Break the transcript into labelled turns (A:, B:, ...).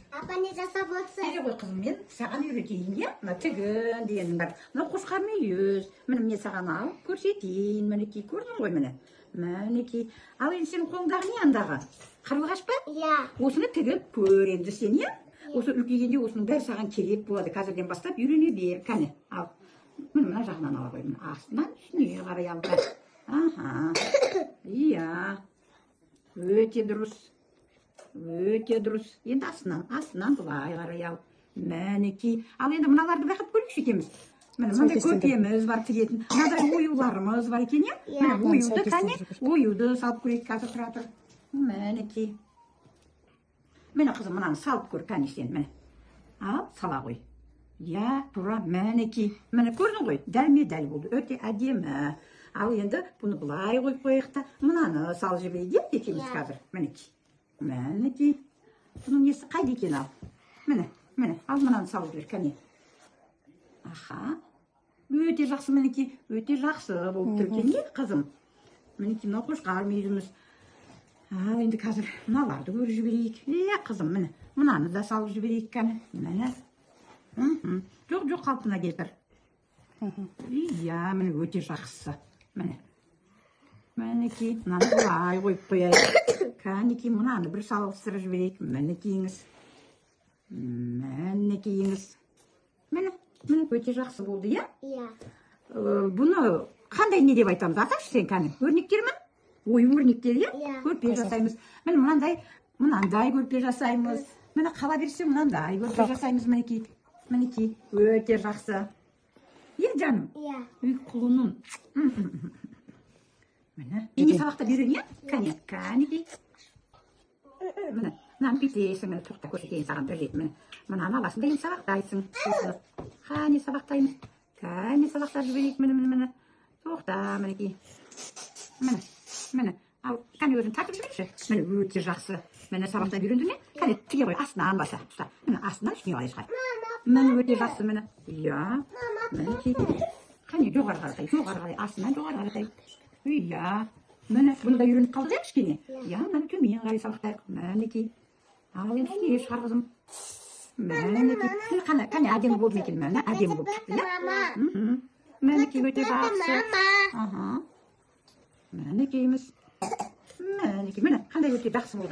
A: Апа не жасап отырсың?
B: Әне ғой қызым, мен саған үйретейін, иә? Мына тігін дегенің бар. Мына қошқар мүйіз. Міне саған алып көрсетейін. Мінекей, көрдің ғой міне. Мінекей. Ал енді сенің қолыңдағы не андағы? Қарлығаш па?
A: Иә.
B: Осыны тігіп көр енді сен, иә? Осы үлкейгенде осының бәрі саған керек болады. Қазірден бастап үйрене бер. Кәне, ал. Мына жағынан ала қой. Астынан үстіне қарай ал. Аха. Иә. Өте дұрыс. Өте дұрыс. Енді астынан былай қарай ал. Мінекей. Ал енді мыналарды байқап көрейікші екеміз. Мынандай көпеміз бар тігетін. Мынадай оюларымыз бар екен, иә? Оюды, кәне, оюды салып көрейік, қазір тұра тұр. Мінекей. Мені қызым, мынаны салып көр, кәне сен, міне. Ал, сала ғой. Я, тура, мінекей. Міне көрдің ғой, дәлме-дәл болды. Өте әдемі. Ал енді бұны былай қойып қойық та, мынаны салып жіберейік деп екеміз қазір. Мінекей. Мінекей. Бұның несі қайда екен ал? Міне, ал мынаны салып жібер, кәне. Аха. Өте жақсы, мінекей. Өте жақсы болып тұр екен, не қызым? Мінекей, мынау қошқар мүйізіміз. Ал енді қазір мыналарды көріп жіберейік. Қызым, міне, мынаны да салып жіберейік, кәне. Міне. Жоқ, қалпына кетір. Міне өте жақсы. Міне. Мінекей, мынаны былай қойып қояйық. Кәнекей, мынаны бір салыстырып жіберейік. Мінекейіңіз. Міне, өте жақсы болды, иә?
A: Иә.
B: Бұны қандай не деп айтамыз? Аташы сен кәне, өрнектер ме? Ой, өрнектер, иә? Көрпе жасаймыз. Міне мынандай көрпе жасаймыз. Міне қала берсе мынандай көрпе жасаймыз, мінекей. Мінекей, өте жақсы. Иә, жаным?
A: Иә.
B: Үй құлыным. Міне, ене сабақта берген, иә? Кәнекей. Міне, мынаны бүйтесің, міне тоқта көрсетейін саған бір рет, міне. Мынаны аласың да енді сабақтайсың. Кәне сабақтаймыз. Кәне сабақтар жіберейік, міне. Тоқта, мінекей. Міне. Ал, кәне өзің тартып жіберші. Міне өте жақсы. Міне сабақта үйрендің ме? Кәне тіге қой, астынан баса. Міне астынан үстіне қарай шығар. Міне өте жақсы, міне. Иә. Мінекей. Кәне жоғары қаратай, астынан жоғары қаратай. Иә. Міне, бұны да үйреніп қалды иә кішкене? Иә, міне төмен қарай сабақтайық. Мінекей. Ал енді үстіне шығар қызым. Мінекей. Кәне әдемі болды ма екен, міне әдемі болып шықты, иә? Мінекей өте жақсы. Мінекейміз. Мінекей, міне қандай өте жақсы болды.